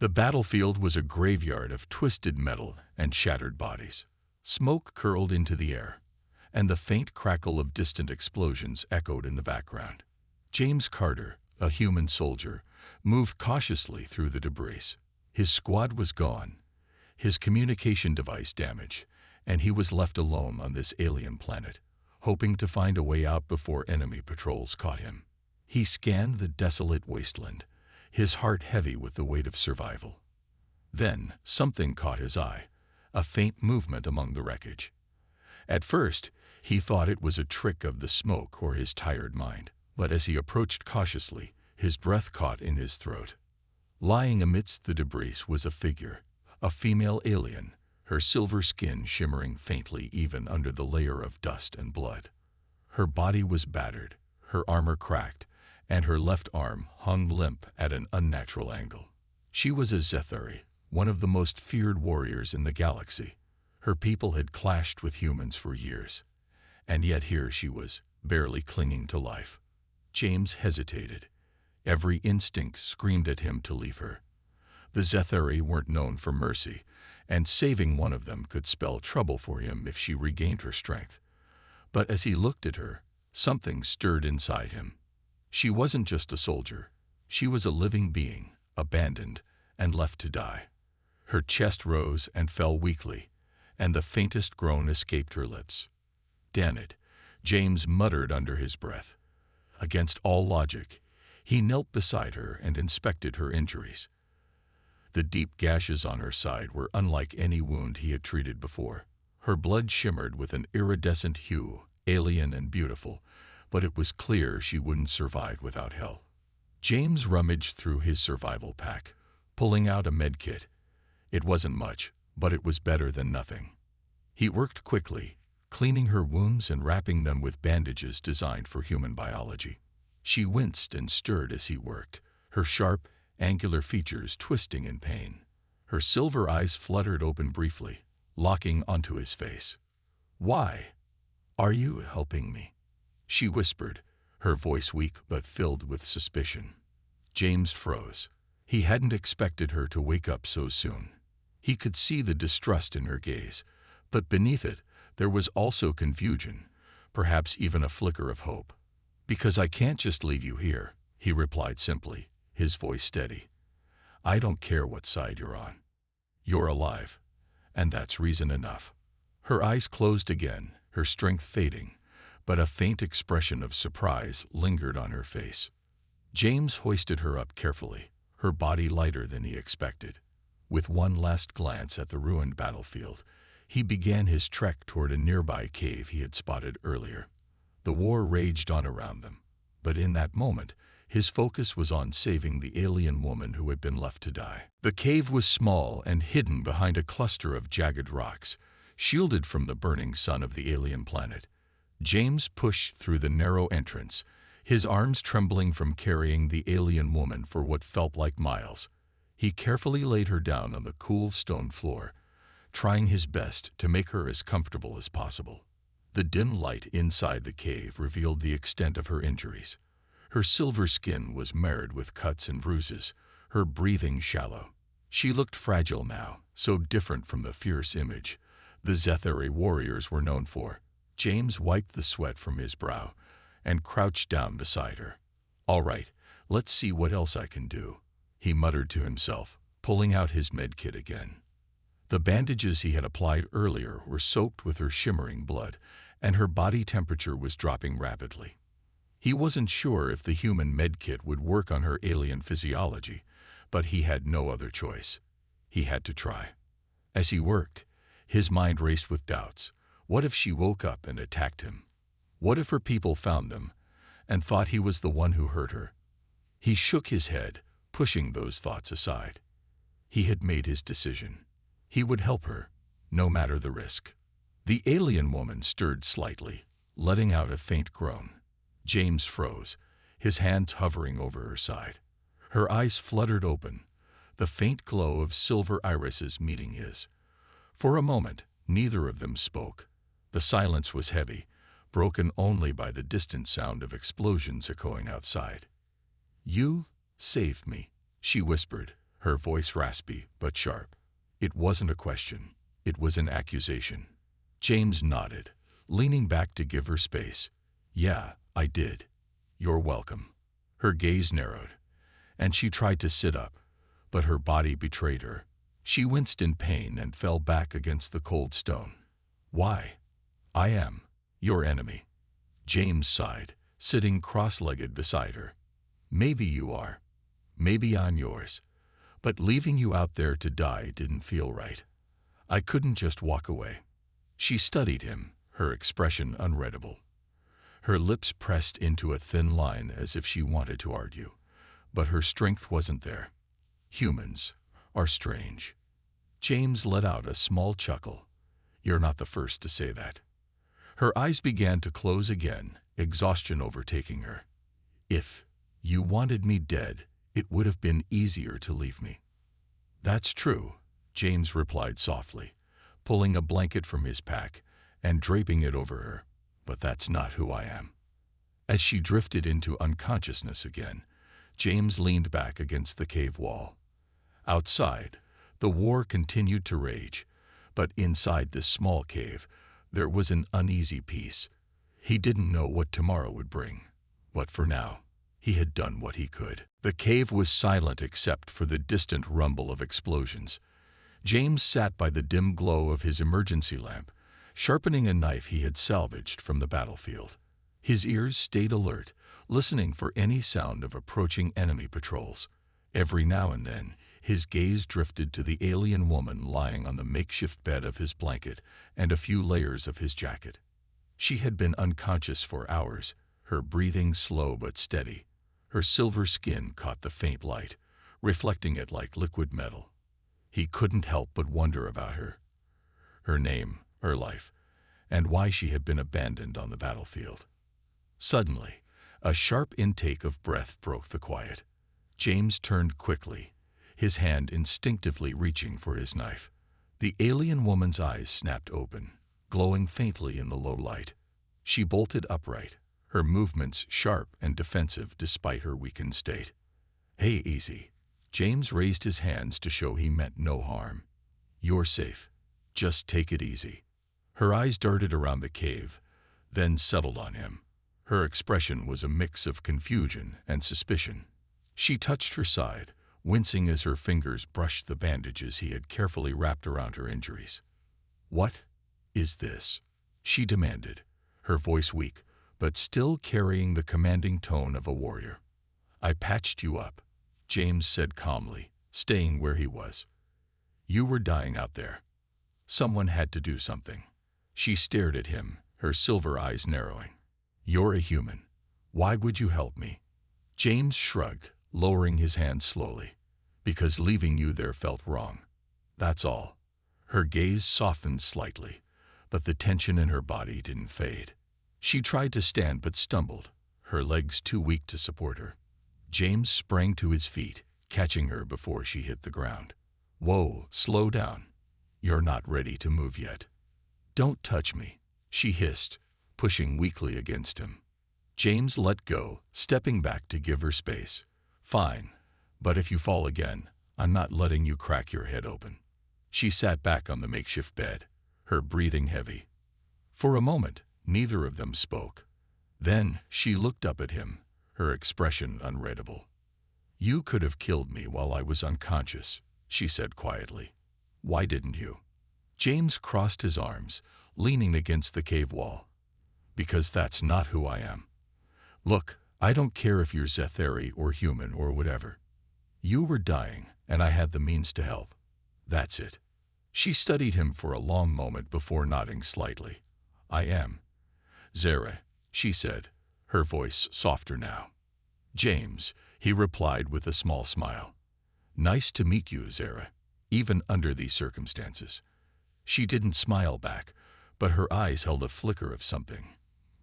The battlefield was a graveyard of twisted metal and shattered bodies. Smoke curled into the air, and the faint crackle of distant explosions echoed in the background. James Carter, a human soldier, moved cautiously through the debris. His squad was gone, his communication device damaged, and he was left alone on this alien planet, hoping to find a way out before enemy patrols caught him. He scanned the desolate wasteland, his heart heavy with the weight of survival. Then something caught his eye, a faint movement among the wreckage. At first, he thought it was a trick of the smoke or his tired mind, but as he approached cautiously, his breath caught in his throat. Lying amidst the debris was a figure, a female alien, her silver skin shimmering faintly even under the layer of dust and blood. Her body was battered, her armor cracked, and her left arm hung limp at an unnatural angle. She was a Zethari, one of the most feared warriors in the galaxy. Her people had clashed with humans for years, and yet here she was, barely clinging to life. James hesitated. Every instinct screamed at him to leave her. The Zethari weren't known for mercy, and saving one of them could spell trouble for him if she regained her strength. But as he looked at her, something stirred inside him. She wasn't just a soldier. She was a living being, abandoned and left to die. Her chest rose and fell weakly, and the faintest groan escaped her lips. "Damn it," James muttered under his breath. Against all logic, he knelt beside her and inspected her injuries. The deep gashes on her side were unlike any wound he had treated before. Her blood shimmered with an iridescent hue, alien and beautiful, but it was clear she wouldn't survive without help. James rummaged through his survival pack, pulling out a med kit. It wasn't much, but it was better than nothing. He worked quickly, cleaning her wounds and wrapping them with bandages designed for human biology. She winced and stirred as he worked, her sharp, angular features twisting in pain. Her silver eyes fluttered open briefly, locking onto his face. "Why are you helping me?" she whispered, her voice weak but filled with suspicion. James froze. He hadn't expected her to wake up so soon. He could see the distrust in her gaze, but beneath it, there was also confusion, perhaps even a flicker of hope. "Because I can't just leave you here," he replied simply, his voice steady. "I don't care what side you're on. You're alive, and that's reason enough." Her eyes closed again, her strength fading, but a faint expression of surprise lingered on her face. James hoisted her up carefully, her body lighter than he expected. With one last glance at the ruined battlefield, he began his trek toward a nearby cave he had spotted earlier. The war raged on around them, but in that moment, his focus was on saving the alien woman who had been left to die. The cave was small and hidden behind a cluster of jagged rocks, shielded from the burning sun of the alien planet. James pushed through the narrow entrance, his arms trembling from carrying the alien woman for what felt like miles. He carefully laid her down on the cool stone floor, trying his best to make her as comfortable as possible. The dim light inside the cave revealed the extent of her injuries. Her silver skin was marred with cuts and bruises, her breathing shallow. She looked fragile now, so different from the fierce image the Zethari warriors were known for. James wiped the sweat from his brow and crouched down beside her. "All right, let's see what else I can do," he muttered to himself, pulling out his med kit again. The bandages he had applied earlier were soaked with her shimmering blood, and her body temperature was dropping rapidly. He wasn't sure if the human med kit would work on her alien physiology, but he had no other choice. He had to try. As he worked, his mind raced with doubts. What if she woke up and attacked him? What if her people found them and thought he was the one who hurt her? He shook his head, pushing those thoughts aside. He had made his decision. He would help her, no matter the risk. The alien woman stirred slightly, letting out a faint groan. James froze, his hands hovering over her side. Her eyes fluttered open, the faint glow of silver irises meeting his. For a moment, neither of them spoke. The silence was heavy, broken only by the distant sound of explosions echoing outside. "You saved me," she whispered, her voice raspy but sharp. It wasn't a question, it was an accusation. James nodded, leaning back to give her space. Yeah, I did. You're welcome. Her gaze narrowed, and she tried to sit up, but her body betrayed her. She winced in pain and fell back against the cold stone. Why? I am your enemy. James sighed, sitting cross-legged beside her. Maybe you are. Maybe I'm yours. But leaving you out there to die didn't feel right. I couldn't just walk away. She studied him, her expression unreadable. Her lips pressed into a thin line as if she wanted to argue, but her strength wasn't there. Humans are strange. James let out a small chuckle. You're not the first to say that. Her eyes began to close again, exhaustion overtaking her. If you wanted me dead, it would have been easier to leave me. That's true, James replied softly, pulling a blanket from his pack and draping it over her. But that's not who I am. As she drifted into unconsciousness again, James leaned back against the cave wall. Outside, the war continued to rage, but inside this small cave, there was an uneasy peace. He didn't know what tomorrow would bring, but for now, he had done what he could. The cave was silent except for the distant rumble of explosions. James sat by the dim glow of his emergency lamp, sharpening a knife he had salvaged from the battlefield. His ears stayed alert, listening for any sound of approaching enemy patrols. Every now and then, his gaze drifted to the alien woman lying on the makeshift bed of his blanket and a few layers of his jacket. She had been unconscious for hours, her breathing slow but steady. Her silver skin caught the faint light, reflecting it like liquid metal. He couldn't help but wonder about her. Her name, her life, and why she had been abandoned on the battlefield. Suddenly, a sharp intake of breath broke the quiet. James turned quickly, his hand instinctively reaching for his knife. The alien woman's eyes snapped open, glowing faintly in the low light. She bolted upright, her movements sharp and defensive despite her weakened state. Hey, easy. James raised his hands to show he meant no harm. You're safe. Just take it easy. Her eyes darted around the cave, then settled on him. Her expression was a mix of confusion and suspicion. She touched her side, wincing as her fingers brushed the bandages he had carefully wrapped around her injuries. What is this? She demanded, her voice weak, but still carrying the commanding tone of a warrior. I patched you up, James said calmly, staying where he was. You were dying out there. Someone had to do something. She stared at him, her silver eyes narrowing. You're a human. Why would you help me? James shrugged, lowering his hand slowly. Because leaving you there felt wrong. That's all. Her gaze softened slightly, but the tension in her body didn't fade. She tried to stand but stumbled, her legs too weak to support her. James sprang to his feet, catching her before she hit the ground. Whoa, slow down. You're not ready to move yet. Don't touch me, she hissed, pushing weakly against him. James let go, stepping back to give her space. Fine, but if you fall again, I'm not letting you crack your head open. She sat back on the makeshift bed, her breathing heavy. For a moment, neither of them spoke. Then she looked up at him, her expression unreadable. You could have killed me while I was unconscious, she said quietly. Why didn't you? James crossed his arms, leaning against the cave wall. Because that's not who I am. Look, I don't care if you're Zetheri or human or whatever. You were dying, and I had the means to help. That's it. She studied him for a long moment before nodding slightly. I am. Zere, she said, her voice softer now. James, he replied with a small smile. Nice to meet you, Zere, even under these circumstances. She didn't smile back, but her eyes held a flicker of something.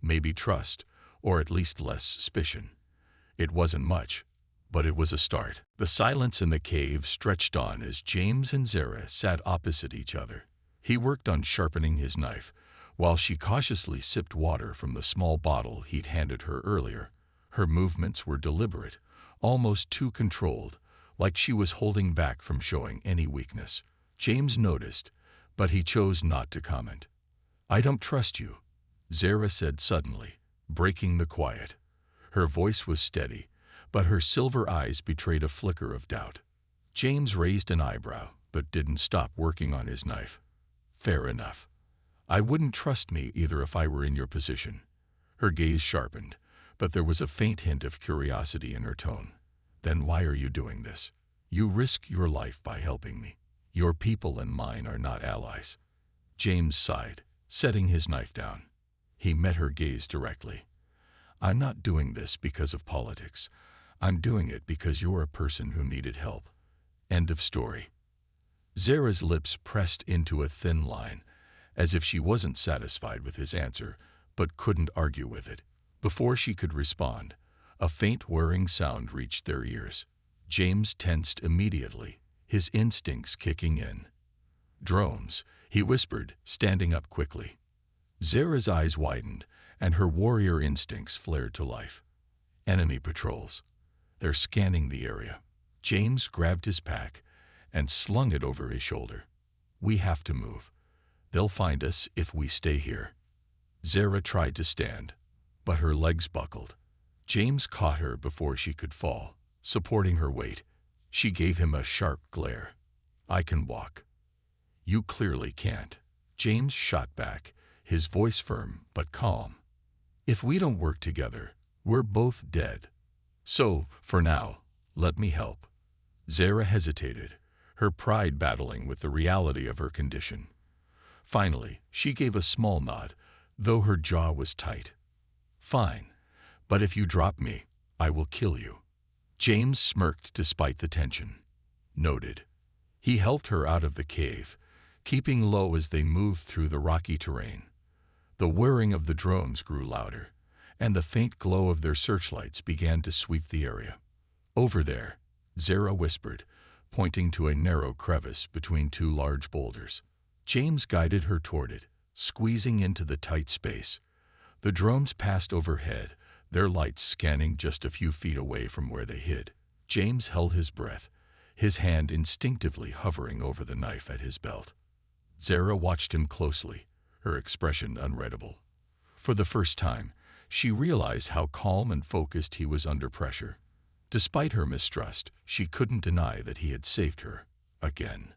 Maybe trust, or at least less suspicion. It wasn't much, but it was a start. The silence in the cave stretched on as James and Zere sat opposite each other. He worked on sharpening his knife, while she cautiously sipped water from the small bottle he'd handed her earlier. Her movements were deliberate, almost too controlled, like she was holding back from showing any weakness. James noticed, but he chose not to comment. "I don't trust you," Zara said suddenly, breaking the quiet. Her voice was steady, but her silver eyes betrayed a flicker of doubt. James raised an eyebrow, but didn't stop working on his knife. "Fair enough. I wouldn't trust me either if I were in your position." Her gaze sharpened, but there was a faint hint of curiosity in her tone. "Then why are you doing this? You risk your life by helping me. Your people and mine are not allies." James sighed, setting his knife down. He met her gaze directly. "I'm not doing this because of politics. I'm doing it because you're a person who needed help. End of story." Zara's lips pressed into a thin line, as if she wasn't satisfied with his answer, but couldn't argue with it. Before she could respond, a faint whirring sound reached their ears. James tensed immediately, his instincts kicking in. "Drones," he whispered, standing up quickly. Zara's eyes widened, and her warrior instincts flared to life. "Enemy patrols. They're scanning the area." James grabbed his pack and slung it over his shoulder. "We have to move. They'll find us if we stay here." Zara tried to stand, but her legs buckled. James caught her before she could fall, supporting her weight. She gave him a sharp glare. "I can walk. You clearly can't." James shot back, his voice firm but calm. "If we don't work together, we're both dead. So, for now, let me help." Zara hesitated, her pride battling with the reality of her condition. Finally, she gave a small nod, though her jaw was tight. "Fine, but if you drop me, I will kill you." James smirked despite the tension. "Noted." He helped her out of the cave, keeping low as they moved through the rocky terrain. The whirring of the drones grew louder, and the faint glow of their searchlights began to sweep the area. "Over there," Zara whispered, pointing to a narrow crevice between two large boulders. James guided her toward it, squeezing into the tight space. The drones passed overhead, their lights scanning just a few feet away from where they hid. James held his breath, his hand instinctively hovering over the knife at his belt. Zara watched him closely, her expression unreadable. For the first time, she realized how calm and focused he was under pressure. Despite her mistrust, she couldn't deny that he had saved her, again.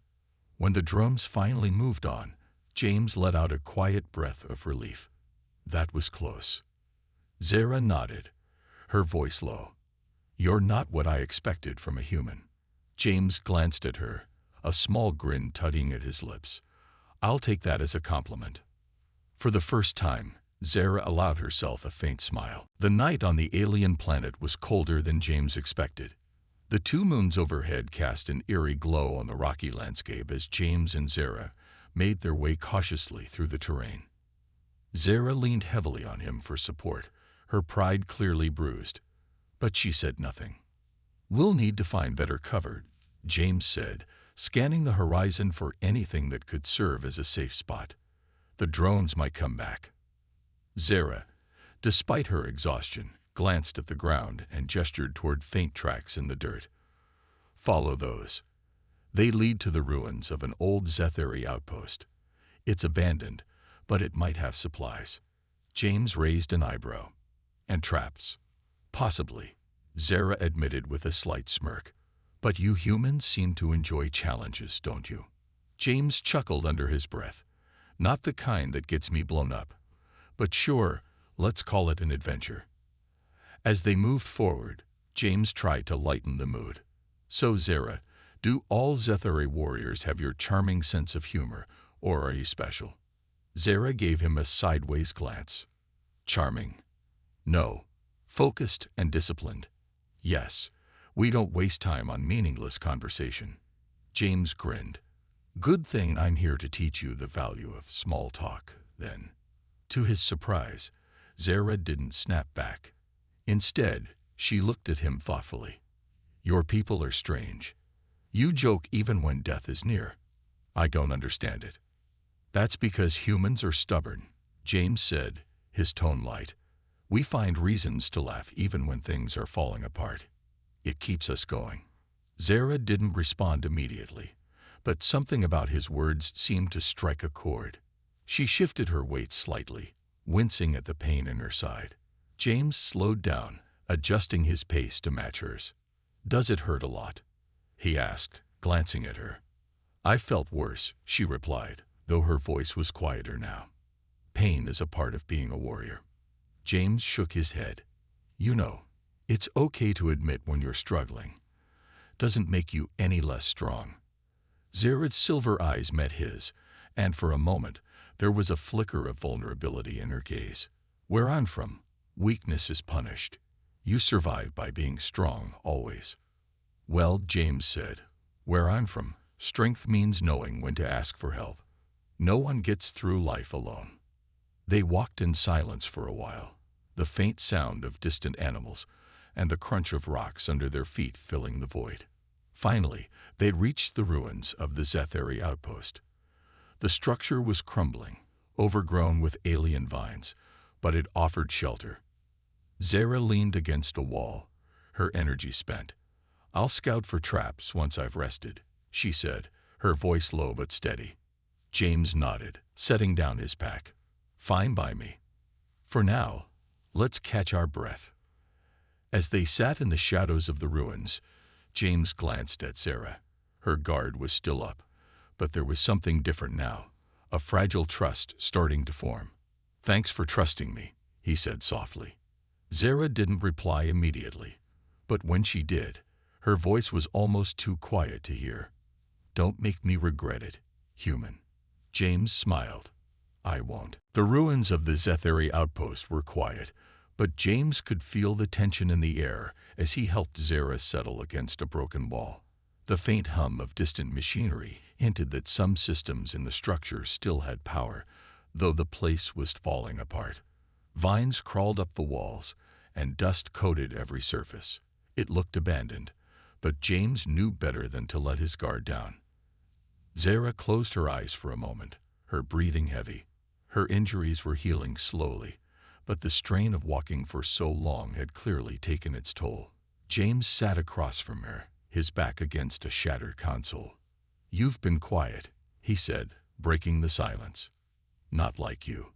When the drums finally moved on, James let out a quiet breath of relief. That was close. Zara nodded, her voice low. "You're not what I expected from a human." James glanced at her, a small grin tugging at his lips. "I'll take that as a compliment." For the first time, Zara allowed herself a faint smile. The night on the alien planet was colder than James expected. The two moons overhead cast an eerie glow on the rocky landscape as James and Zara made their way cautiously through the terrain. Zara leaned heavily on him for support, her pride clearly bruised. But she said nothing. "We'll need to find better cover," James said, scanning the horizon for anything that could serve as a safe spot. "The drones might come back." Zara, despite her exhaustion, glanced at the ground and gestured toward faint tracks in the dirt. "Follow those. They lead to the ruins of an old Zetheri outpost. It's abandoned, but it might have supplies." James raised an eyebrow. "And traps?" "Possibly," Zara admitted with a slight smirk. "But you humans seem to enjoy challenges, don't you?" James chuckled under his breath. "Not the kind that gets me blown up. But sure, let's call it an adventure." As they moved forward, James tried to lighten the mood. "So Zara, do all Zetheri warriors have your charming sense of humor, or are you special?" Zara gave him a sideways glance. "Charming? No. Focused and disciplined? Yes. We don't waste time on meaningless conversation." James grinned. "Good thing I'm here to teach you the value of small talk, then." To his surprise, Zara didn't snap back. Instead, she looked at him thoughtfully. "Your people are strange. You joke even when death is near. I don't understand it." "That's because humans are stubborn," James said, his tone light. "We find reasons to laugh even when things are falling apart. It keeps us going." Zara didn't respond immediately, but something about his words seemed to strike a chord. She shifted her weight slightly, wincing at the pain in her side. James slowed down, adjusting his pace to match hers. "Does it hurt a lot?" he asked, glancing at her. "I felt worse," she replied, though her voice was quieter now. "Pain is a part of being a warrior." James shook his head. "You know, it's okay to admit when you're struggling. Doesn't make you any less strong." Zara's silver eyes met his, and for a moment there was a flicker of vulnerability in her gaze. "Where I'm from, weakness is punished. You survive by being strong, always." "Well," James said, "where I'm from, strength means knowing when to ask for help. No one gets through life alone." They walked in silence for a while, the faint sound of distant animals and the crunch of rocks under their feet filling the void. Finally, they reached the ruins of the Zetheri outpost. The structure was crumbling, overgrown with alien vines, but it offered shelter. Zara leaned against a wall, her energy spent. "I'll scout for traps once I've rested," she said, her voice low but steady. James nodded, setting down his pack. "Fine by me. For now, let's catch our breath." As they sat in the shadows of the ruins, James glanced at Zara. Her guard was still up, but there was something different now, a fragile trust starting to form. "Thanks for trusting me," he said softly. Zara didn't reply immediately, but when she did, her voice was almost too quiet to hear. "Don't make me regret it, human." James smiled. "I won't." The ruins of the Zetheri outpost were quiet, but James could feel the tension in the air as he helped Zara settle against a broken wall. The faint hum of distant machinery hinted that some systems in the structure still had power, though the place was falling apart. Vines crawled up the walls, and dust coated every surface. It looked abandoned, but James knew better than to let his guard down. Zara closed her eyes for a moment, her breathing heavy. Her injuries were healing slowly, but the strain of walking for so long had clearly taken its toll. James sat across from her, his back against a shattered console. "You've been quiet," he said, breaking the silence. "Not like you."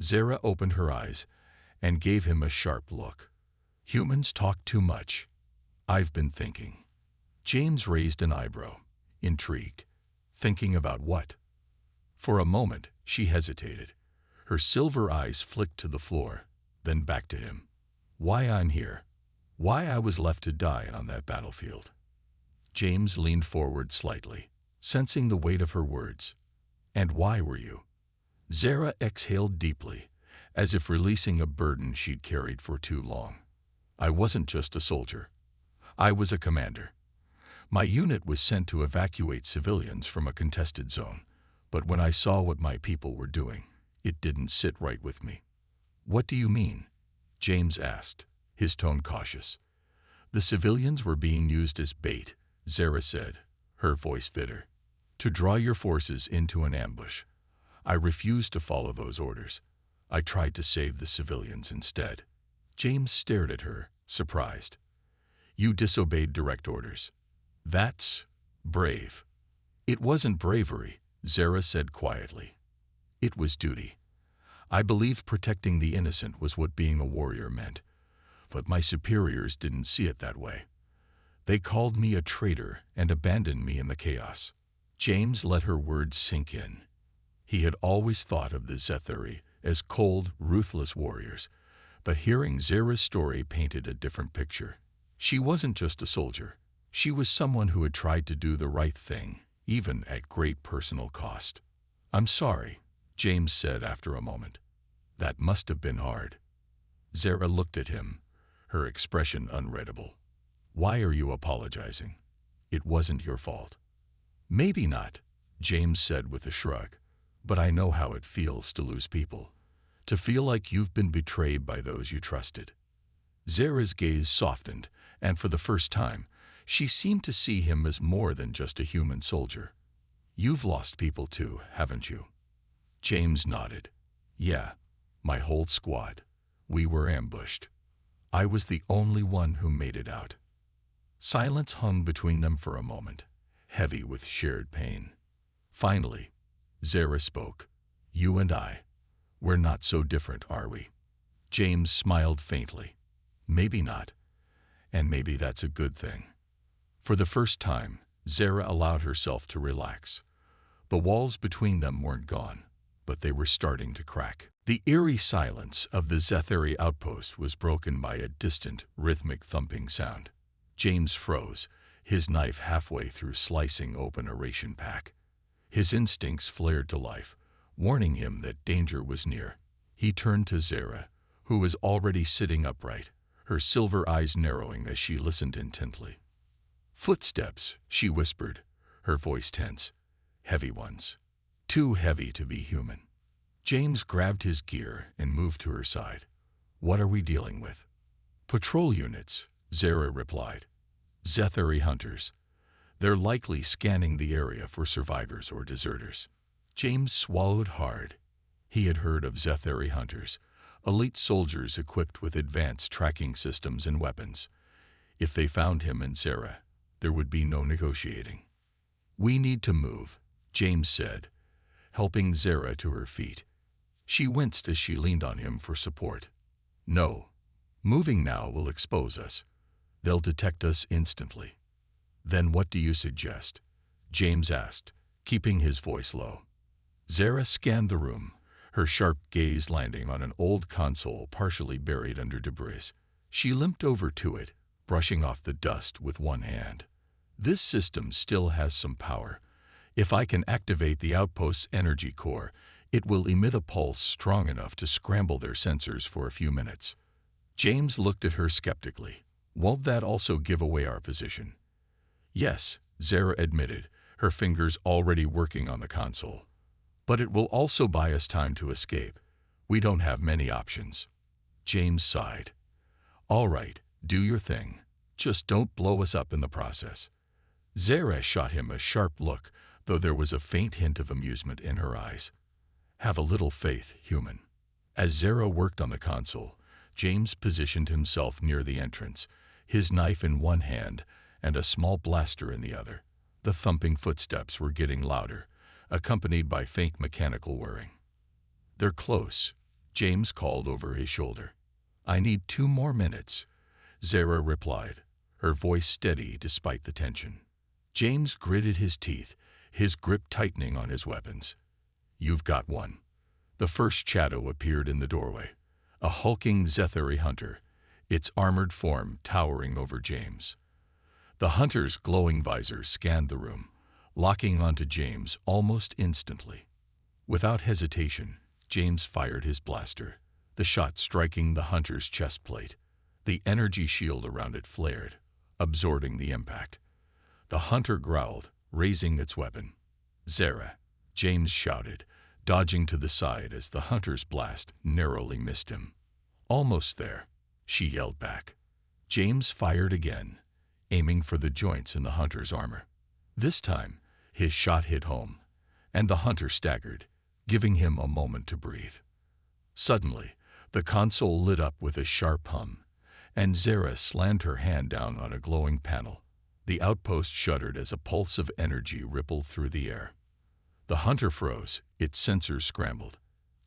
Zara opened her eyes and gave him a sharp look. "Humans talk too much. I've been thinking." James raised an eyebrow, intrigued. "Thinking about what?" For a moment, she hesitated. Her silver eyes flicked to the floor, then back to him. "Why I'm here. Why I was left to die on that battlefield." James leaned forward slightly, sensing the weight of her words. "And why were you?" Zara exhaled deeply, as if releasing a burden she'd carried for too long. "I wasn't just a soldier. I was a commander. My unit was sent to evacuate civilians from a contested zone, but when I saw what my people were doing, it didn't sit right with me." "What do you mean?" James asked, his tone cautious. "The civilians were being used as bait," Zara said, her voice bitter. "To draw your forces into an ambush. I refused to follow those orders. I tried to save the civilians instead." James stared at her, surprised. "You disobeyed direct orders. That's brave." "It wasn't bravery," Zara said quietly. "It was duty. I believed protecting the innocent was what being a warrior meant, but my superiors didn't see it that way. They called me a traitor and abandoned me in the chaos." James let her words sink in. He had always thought of the Zetheri as cold, ruthless warriors, but hearing Zara's story painted a different picture. She wasn't just a soldier. She was someone who had tried to do the right thing, even at great personal cost. "I'm sorry," James said after a moment. "That must have been hard." Zara looked at him, her expression unreadable. "Why are you apologizing? It wasn't your fault." "Maybe not," James said with a shrug, "but I know how it feels to lose people, to feel like you've been betrayed by those you trusted." Zara's gaze softened, and for the first time, she seemed to see him as more than just a human soldier. "You've lost people too, haven't you?" James nodded. "Yeah, my whole squad. We were ambushed. I was the only one who made it out." Silence hung between them for a moment, heavy with shared pain. Finally, Zara spoke. "You and I, we're not so different, are we?" James smiled faintly. "Maybe not, and maybe that's a good thing." For the first time, Zara allowed herself to relax. The walls between them weren't gone, but they were starting to crack. The eerie silence of the Zetheri outpost was broken by a distant, rhythmic thumping sound. James froze, his knife halfway through slicing open a ration pack. His instincts flared to life, warning him that danger was near. He turned to Zara, who was already sitting upright, her silver eyes narrowing as she listened intently. "Footsteps," she whispered, her voice tense. "Heavy ones. Too heavy to be human." James grabbed his gear and moved to her side. "What are we dealing with?" "Patrol units," Zara replied. "Zetheri hunters. They're likely scanning the area for survivors or deserters." James swallowed hard. He had heard of Zetheri hunters, elite soldiers equipped with advanced tracking systems and weapons. If they found him and Zara, there would be no negotiating. "We need to move," James said, helping Zara to her feet. She winced as she leaned on him for support. "No. Moving now will expose us. They'll detect us instantly." "Then what do you suggest?" James asked, keeping his voice low. Zara scanned the room, her sharp gaze landing on an old console partially buried under debris. She limped over to it, brushing off the dust with one hand. "This system still has some power. If I can activate the outpost's energy core, it will emit a pulse strong enough to scramble their sensors for a few minutes." James looked at her skeptically. "Won't that also give away our position?" "Yes," Zara admitted, her fingers already working on the console. "But it will also buy us time to escape. We don't have many options." James sighed. "All right, do your thing. Just don't blow us up in the process." Zara shot him a sharp look, though there was a faint hint of amusement in her eyes. "Have a little faith, human." As Zara worked on the console, James positioned himself near the entrance, his knife in one hand and a small blaster in the other. The thumping footsteps were getting louder, accompanied by faint mechanical whirring. "They're close," James called over his shoulder. "I need 2 more minutes," Zara replied, her voice steady despite the tension. James gritted his teeth, his grip tightening on his weapons. "You've got one." The first shadow appeared in the doorway, a hulking Zetheri hunter, its armored form towering over James. The hunter's glowing visor scanned the room, locking onto James almost instantly. Without hesitation, James fired his blaster, the shot striking the hunter's chest plate. The energy shield around it flared, absorbing the impact. The hunter growled, raising its weapon. "Zara!" James shouted, dodging to the side as the hunter's blast narrowly missed him. "Almost there," she yelled back. James fired again, aiming for the joints in the hunter's armor. This time, his shot hit home, and the hunter staggered, giving him a moment to breathe. Suddenly, the console lit up with a sharp hum, and Zara slammed her hand down on a glowing panel. The outpost shuddered as a pulse of energy rippled through the air. The hunter froze, its sensors scrambled.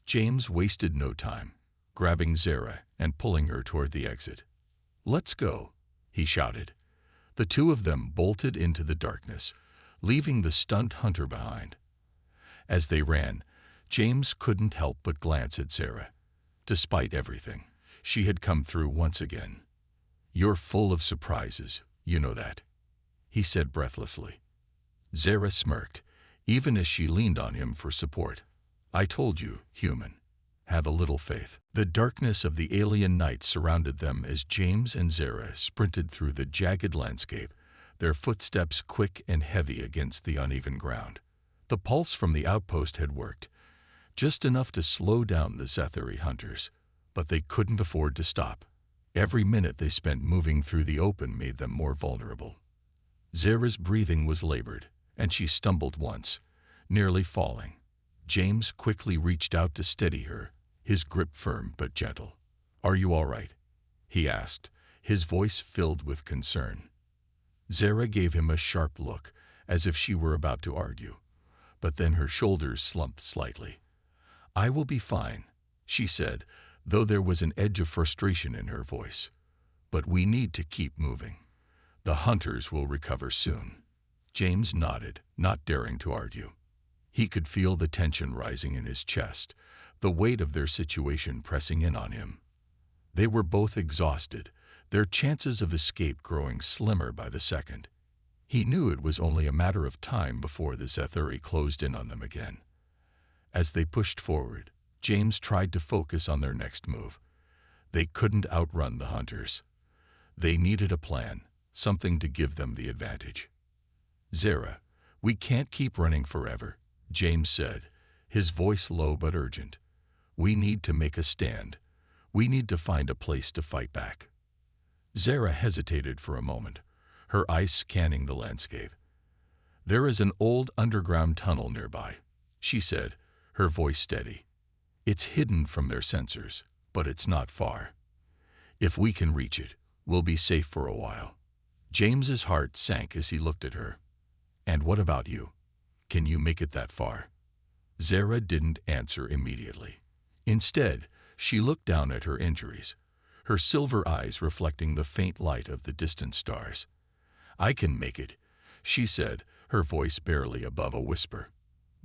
James wasted no time, grabbing Zara and pulling her toward the exit. "Let's go," he shouted. The two of them bolted into the darkness, leaving the stunned hunter behind. As they ran, James couldn't help but glance at Zara. Despite everything, she had come through once again. "You're full of surprises, you know that," he said breathlessly. Zara smirked, even as she leaned on him for support. "I told you, human. Have a little faith." The darkness of the alien night surrounded them as James and Zara sprinted through the jagged landscape, their footsteps quick and heavy against the uneven ground. The pulse from the outpost had worked, just enough to slow down the Zetheri hunters, but they couldn't afford to stop. Every minute they spent moving through the open made them more vulnerable. Zara's breathing was labored, and she stumbled once, nearly falling. James quickly reached out to steady her, his grip firm but gentle. "Are you all right?" he asked, his voice filled with concern. Zara gave him a sharp look, as if she were about to argue, but then her shoulders slumped slightly. "I will be fine," she said, though there was an edge of frustration in her voice. "But we need to keep moving. The hunters will recover soon." James nodded, not daring to argue. He could feel the tension rising in his chest, the weight of their situation pressing in on him. They were both exhausted, their chances of escape growing slimmer by the second. He knew it was only a matter of time before the Zethuri closed in on them again. As they pushed forward, James tried to focus on their next move. They couldn't outrun the hunters. They needed a plan, something to give them the advantage. "Zara, we can't keep running forever," James said, his voice low but urgent. "We need to make a stand. We need to find a place to fight back." Zara hesitated for a moment, her eyes scanning the landscape. "There is an old underground tunnel nearby," she said, her voice steady. "It's hidden from their sensors, but it's not far. If we can reach it, we'll be safe for a while." James's heart sank as he looked at her. "And what about you? Can you make it that far?" Zara didn't answer immediately. Instead, she looked down at her injuries, her silver eyes reflecting the faint light of the distant stars. "I can make it," she said, her voice barely above a whisper.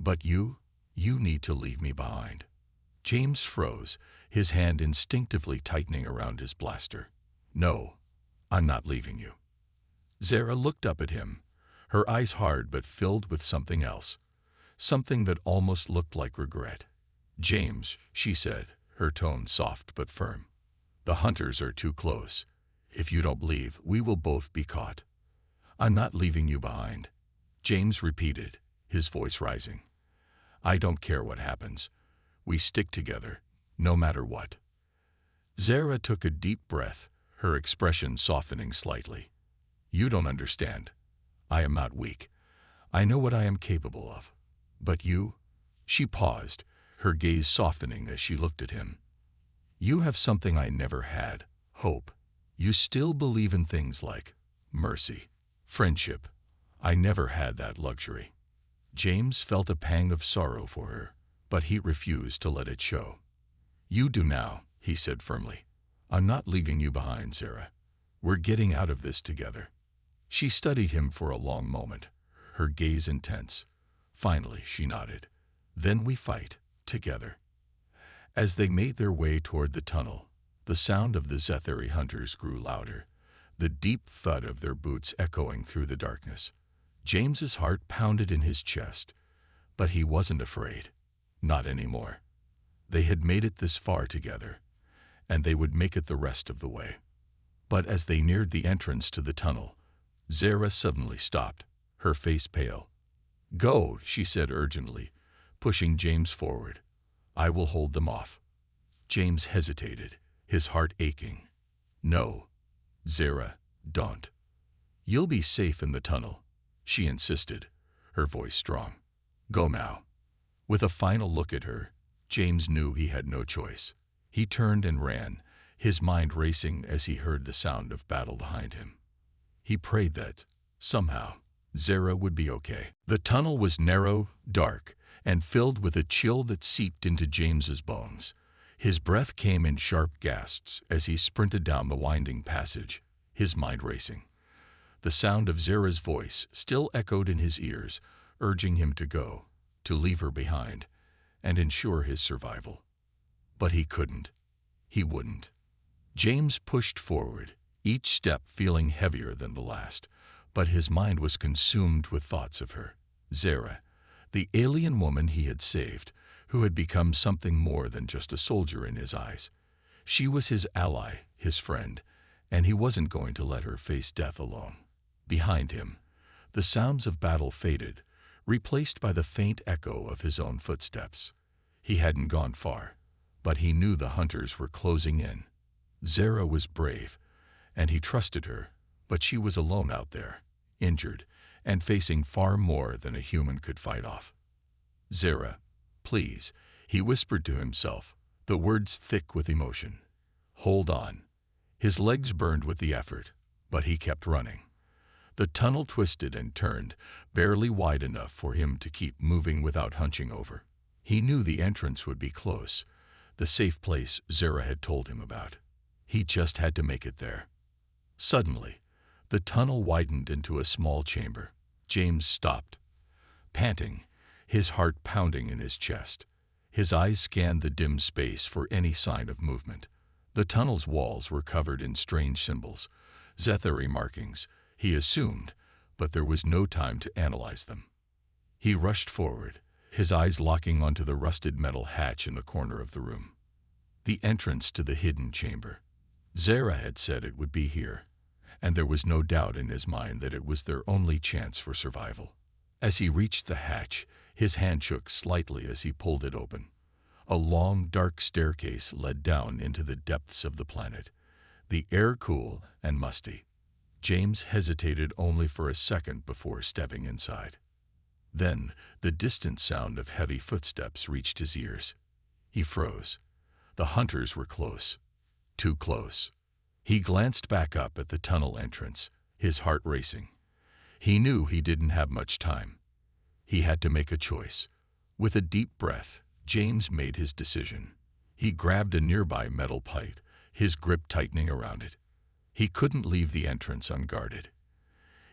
"But you need to leave me behind." James froze, his hand instinctively tightening around his blaster. "No, I'm not leaving you." Zara looked up at him, her eyes hard but filled with something else, something that almost looked like regret. "James," she said, her tone soft but firm, "the hunters are too close. If you don't leave, we will both be caught." "I'm not leaving you behind," James repeated, his voice rising. "I don't care what happens. We stick together, no matter what." Zara took a deep breath, her expression softening slightly. "You don't understand. I am not weak. I know what I am capable of. But you—" She paused, her gaze softening as she looked at him. "You have something I never had, hope. You still believe in things like mercy, friendship. I never had that luxury." James felt a pang of sorrow for her, but he refused to let it show. "You do now," he said firmly. "I'm not leaving you behind, Zara. We're getting out of this together." She studied him for a long moment, her gaze intense. Finally, she nodded. "Then we fight, together." As they made their way toward the tunnel, the sound of the Zethuri hunters grew louder, the deep thud of their boots echoing through the darkness. James's heart pounded in his chest, but he wasn't afraid. Not anymore. They had made it this far together, and they would make it the rest of the way. But as they neared the entrance to the tunnel, Zara suddenly stopped, her face pale. "Go," she said urgently, pushing James forward. "I will hold them off." James hesitated, his heart aching. "No, Zara, don't. You'll be safe in the tunnel," she insisted, her voice strong. "Go now." With a final look at her, James knew he had no choice. He turned and ran, his mind racing as he heard the sound of battle behind him. He prayed that, somehow, Zara would be okay. The tunnel was narrow, dark, and filled with a chill that seeped into James's bones. His breath came in sharp gasps as he sprinted down the winding passage, his mind racing. The sound of Zara's voice still echoed in his ears, urging him to go, to leave her behind, and ensure his survival. But he couldn't. He wouldn't. James pushed forward, each step feeling heavier than the last, but his mind was consumed with thoughts of her, Zara, the alien woman he had saved, who had become something more than just a soldier in his eyes. She was his ally, his friend, and he wasn't going to let her face death alone. Behind him, the sounds of battle faded, replaced by the faint echo of his own footsteps. He hadn't gone far, but he knew the hunters were closing in. Zara was brave, and he trusted her, but she was alone out there, injured, and facing far more than a human could fight off. "Zara, please," he whispered to himself, the words thick with emotion. "Hold on." His legs burned with the effort, but he kept running. The tunnel twisted and turned, barely wide enough for him to keep moving without hunching over. He knew the entrance would be close, the safe place Zara had told him about. He just had to make it there. Suddenly, the tunnel widened into a small chamber. James stopped, panting, his heart pounding in his chest. His eyes scanned the dim space for any sign of movement. The tunnel's walls were covered in strange symbols, Zethari markings, he assumed, but there was no time to analyze them. He rushed forward, his eyes locking onto the rusted metal hatch in the corner of the room. The entrance to the hidden chamber. Zara had said it would be here, and there was no doubt in his mind that it was their only chance for survival. As he reached the hatch, his hand shook slightly as he pulled it open. A long, dark staircase led down into the depths of the planet, the air cool and musty. James hesitated only for a second before stepping inside. Then, the distant sound of heavy footsteps reached his ears. He froze. The hunters were close. Too close. He glanced back up at the tunnel entrance, his heart racing. He knew he didn't have much time. He had to make a choice. With a deep breath, James made his decision. He grabbed a nearby metal pipe, his grip tightening around it. He couldn't leave the entrance unguarded.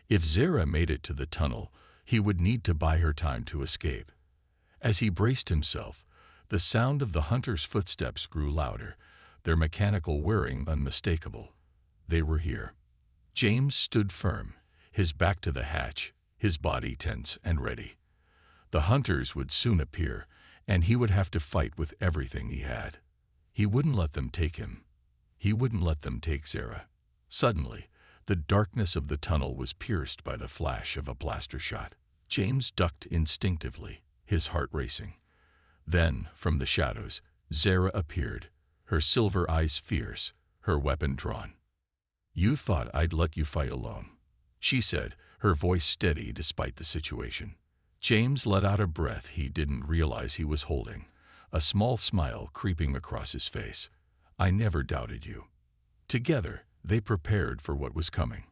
If Zara made it to the tunnel, he would need to buy her time to escape. As he braced himself, the sound of the hunter's footsteps grew louder, their mechanical whirring unmistakable. They were here. James stood firm, his back to the hatch, his body tense and ready. The hunters would soon appear, and he would have to fight with everything he had. He wouldn't let them take him. He wouldn't let them take Zara. Suddenly, the darkness of the tunnel was pierced by the flash of a blaster shot. James ducked instinctively, his heart racing. Then, from the shadows, Zara appeared, her silver eyes fierce, her weapon drawn. "You thought I'd let you fight alone," she said, her voice steady despite the situation. James let out a breath he didn't realize he was holding, a small smile creeping across his face. "I never doubted you." Together, they prepared for what was coming.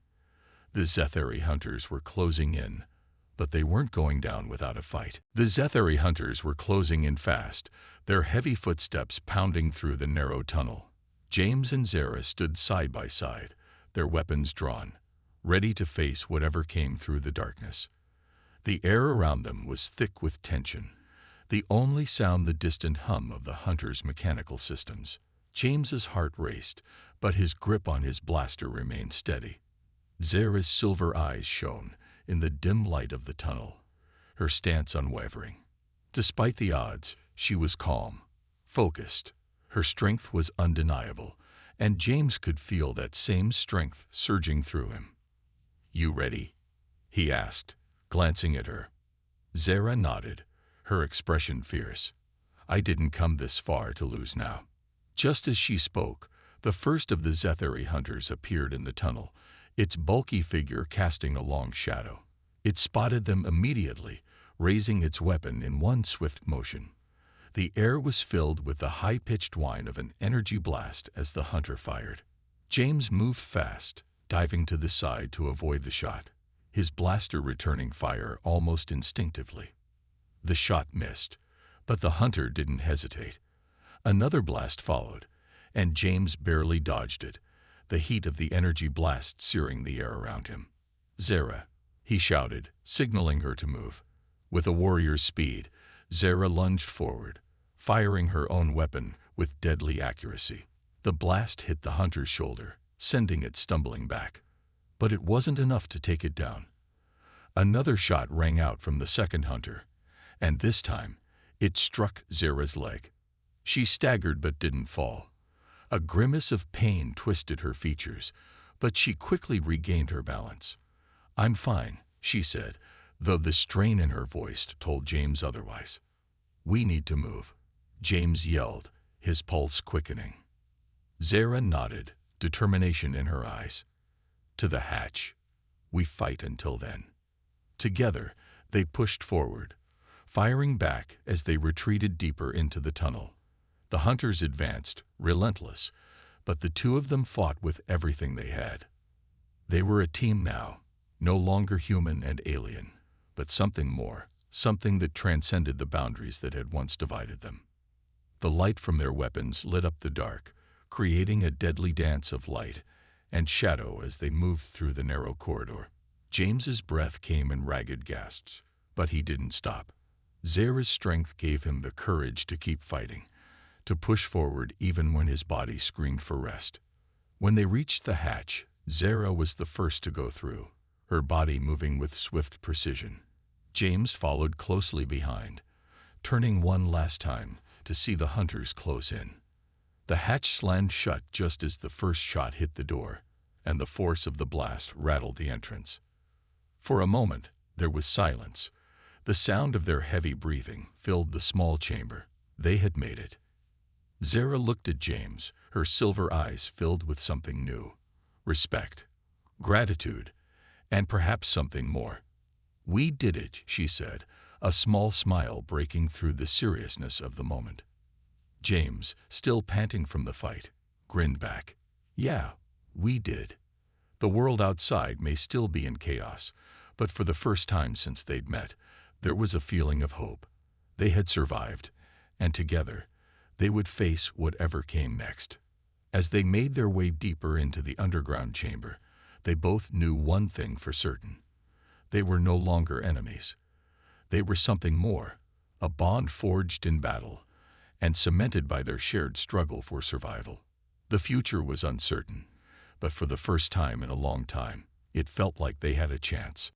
The Zethari hunters were closing in, but they weren't going down without a fight. The Zethari hunters were closing in fast, their heavy footsteps pounding through the narrow tunnel. James and Zara stood side by side, their weapons drawn, ready to face whatever came through the darkness. The air around them was thick with tension, the only sound the distant hum of the hunters' mechanical systems. James's heart raced, but his grip on his blaster remained steady. Zara's silver eyes shone in the dim light of the tunnel, her stance unwavering. Despite the odds, she was calm, focused. Her strength was undeniable, and James could feel that same strength surging through him. "You ready?" he asked, glancing at her. Zara nodded, her expression fierce. "I didn't come this far to lose now." Just as she spoke, the first of the Zethari hunters appeared in the tunnel, its bulky figure casting a long shadow. It spotted them immediately, raising its weapon in one swift motion. The air was filled with the high-pitched whine of an energy blast as the hunter fired. James moved fast, diving to the side to avoid the shot, his blaster returning fire almost instinctively. The shot missed, but the hunter didn't hesitate. Another blast followed, and James barely dodged it, the heat of the energy blast searing the air around him. "Zara," he shouted, signaling her to move. With a warrior's speed, Zara lunged forward, firing her own weapon with deadly accuracy. The blast hit the hunter's shoulder, sending it stumbling back. But it wasn't enough to take it down. Another shot rang out from the second hunter, and this time, it struck Zara's leg. She staggered but didn't fall. A grimace of pain twisted her features, but she quickly regained her balance. "I'm fine," she said, though the strain in her voice told James otherwise. "We need to move," James yelled, his pulse quickening. Zara nodded, determination in her eyes. "To the hatch. We fight until then." Together, they pushed forward, firing back as they retreated deeper into the tunnel. The hunters advanced, relentless, but the two of them fought with everything they had. They were a team now, No longer human and alien, but something more, something that transcended the boundaries that had once divided them. The light from their weapons lit up the dark, creating a deadly dance of light and shadow as they moved through the narrow corridor. James's breath came in ragged gasps, but he didn't stop. Zara's strength gave him the courage to keep fighting, to push forward even when his body screamed for rest. When they reached the hatch, Zara was the first to go through, her body moving with swift precision. James followed closely behind, turning one last time to see the hunters close in. The hatch slammed shut just as the first shot hit the door, and the force of the blast rattled the entrance. For a moment, there was silence. The sound of their heavy breathing filled the small chamber. They had made it. Zara looked at James, her silver eyes filled with something new. Respect, gratitude, and perhaps something more. "We did it," she said, a small smile breaking through the seriousness of the moment. James, still panting from the fight, grinned back. "Yeah, we did. The world outside may still be in chaos, but for the first time since they'd met, there was a feeling of hope. They had survived, and together, they would face whatever came next." As they made their way deeper into the underground chamber, they both knew one thing for certain. They were no longer enemies. They were something more, a bond forged in battle and cemented by their shared struggle for survival. The future was uncertain, but for the first time in a long time, it felt like they had a chance.